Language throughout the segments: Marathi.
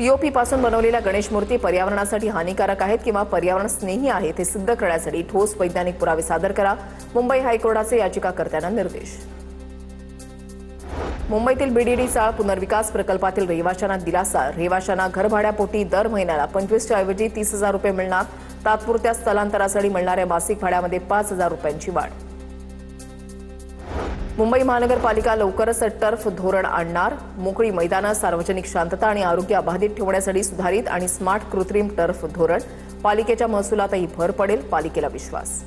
पीओपी पासून बनवलेल्या गणेश मूर्ती पर्यावरणासाठी हानिकारक आहेत किंवा पर्यावरण स्नेही आहेत हे सिद्ध करण्यासाठी ठोस वैज्ञानिक पुरावे सादर करा, मुंबई हायकोर्टाचे याचिकाकर्त्यांना निर्देश। मुंबईतील बीडीडी चाळ पुनर्विकास प्रकल्पातील रहिवाशांना दिलासा, रहिवाशांना घरभाड्यापोटी दर महिन्याला 25 ऐवजी 30,000 रुपये मिळणार, तात्पुरत्या स्थलांतरासाठी मिळणाऱ्या मासिक भाड्यामध्ये 5,000 रुपयांची वाढ। मुंबई महानगरपालिका लवकरच टर्फ धोरण आणणार, मोकळी मैदानं, सार्वजनिक शांतता आणि आरोग्य अबाधित ठेवण्यासाठी सुधारित आणि स्मार्ट कृत्रिम टर्फ धोरण, पालिकेच्या महसुलातही भर पडेल, पालिकेला विश्वास।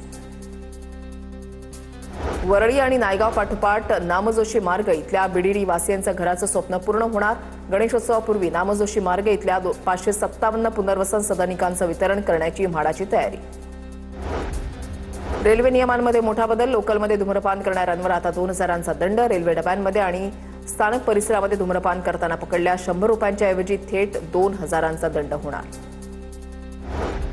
वरळी आणि नायगाव पाठोपाठ नामजोशी मार्ग इथल्या बीडीडी वासियांचं घराचं स्वप्न पूर्ण होणार, गणेशोत्सवापूर्वी नामजोशी मार्ग इथल्या 557 पुनर्वसन सदनिकांचं वितरण करण्याची म्हाडाची तयारी। रेल्वे नियमांमध्ये मोठा बदल, लोकलमध्ये धूम्रपान करणाऱ्यांवर आता 2,000चा दंड, रेल्वे डब्यांमध्ये आणि स्थानक परिसरामध्ये धूम्रपान करताना पकडल्या 100 रुपयांच्या ऐवजी थेट 2,000चा दंड होणार।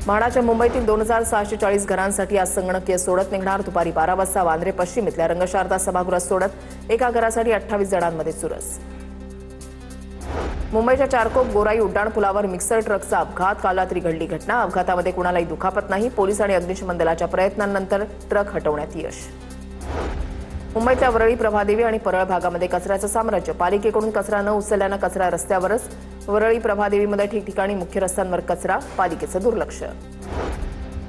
म्हाडाच्या मुंबईतील 2,640 घरांसाठी आज संगणकीय सोडत निघणार, दुपारी 12 वाजता वांद्रे पश्चिम इथल्या रंगशारदा सभागृहात सोडत, एका घरासाठी 28 जणांमध्ये चुरस। मुंबईच्या चारकोप गोराई उड्डाणपुलावर मिक्सर ट्रकचा अपघात, काल रात्री घडली घटना, अपघातामध्ये कुणालाही दुखापत नाही, पोलीस आणि अग्निशमन दलाच्या प्रयत्नांनंतर ट्रक हटवण्यात यश। मुंबईतल्या वरळी, प्रभादेवी आणि परळ भागामध्ये कचऱ्याचं साम्राज्य, पालिकेकडून कचरा न उचलल्यानं कचरा रस्त्यावरच, वरळी प्रभादेवीमध्ये ठिकठिकाणी मुख्य रस्त्यांवर कचरा, पालिकेचं दुर्लक्ष।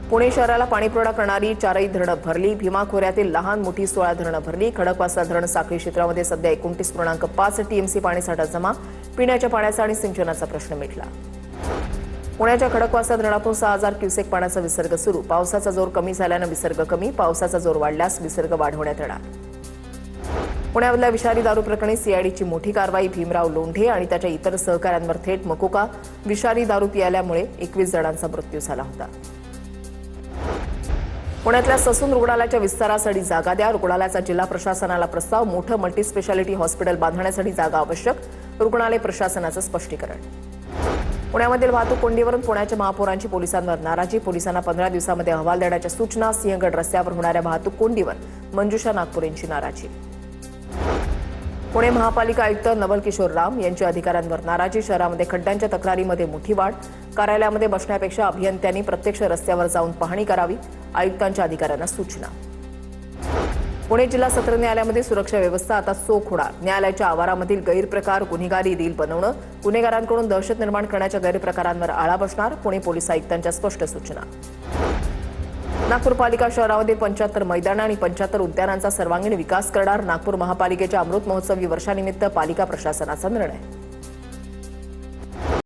पुणे शहराला पाणीपुरवठा करणारी 4ही धरणं भरली, भीमा खोऱ्यातील लहान मोठी 16 धरणं भरली, खडकवासला धरण साखळी क्षेत्रामध्ये सध्या 29.5 टीएमसी पाणीसाठा जमा, पिण्याच्या पाण्याचा आणि सिंचनाचा प्रश्न मिटला। पुण्याच्या खडकवासला धरणातून 6,000 क्युसेक पाण्याचा विसर्ग सुरू, पावसाचा जोर कमी झाल्यानं विसर्ग कमी, पावसाचा जोर वाढल्यास विसर्ग वाढवण्यात येणार। पुण्यामधल्या विषारी दारू प्रकरणी सीआयडीची मोठी कारवाई, भीमराव लोंढे आणि त्याच्या इतर सहकाऱ्यांवर थेट मकोका, विषारी दारू पिल्यामुळे 21 जणांचा मृत्यू झाला होता। पुण्यातल्या ससून रुग्णालयाच्या विस्तारासाठी जागा द्या, रुग्णालयाचा जिल्हा प्रशासनाला प्रस्ताव, मोठं मल्टीस्पेशालिटी हॉस्पिटल बांधण्यासाठी जागा आवश्यक, रुग्णालय प्रशासनाचं स्पष्टीकरण। पुण्यामधील वाहतूक कोंडीवरून पुण्याच्या महापौरांची पोलिसांवर नाराजी, पोलिसांना 15 दिवसांमध्ये अहवाल देण्याच्या सूचना, सिंहगड रस्त्यावर होणाऱ्या वाहतूक कोंडीवर मंजुषा नागपूर यांची नाराजी। पुणे महापालिका आयुक्त नवल किशोर राम यांच्या अधिकाऱ्यांवर नाराजी, शहरामध्ये खड्ड्यांच्या तक्रारीमध्ये मोठी वाढ, कार्यालयामध्ये बसण्यापेक्षा अभियंत्यांनी प्रत्यक्ष रस्त्यावर जाऊन पाहणी करावी, आयुक्तांच्या अधिकाऱ्यांना सूचना। पुणे जिल्हा सत्र न्यायालयामध्ये सुरक्षा व्यवस्था आता चोख होणार, न्यायालयाच्या आवारामधील गैरप्रकार, गुन्हेगारी रील बनवणं, गुन्हेगारांकडून दहशत निर्माण करण्याच्या गैरप्रकारांवर आळा बसणार, पुणे पोलीस आयुक्तांच्या स्पष्ट सूचना। नागपूर पालिका शहरामध्ये 75 मैदानं आणि 75 उद्यानांचा सर्वांगीण विकास करणार, नागपूर महापालिकेच्या अमृत महोत्सवी वर्षानिमित्त पालिका प्रशासनाचा निर्णय।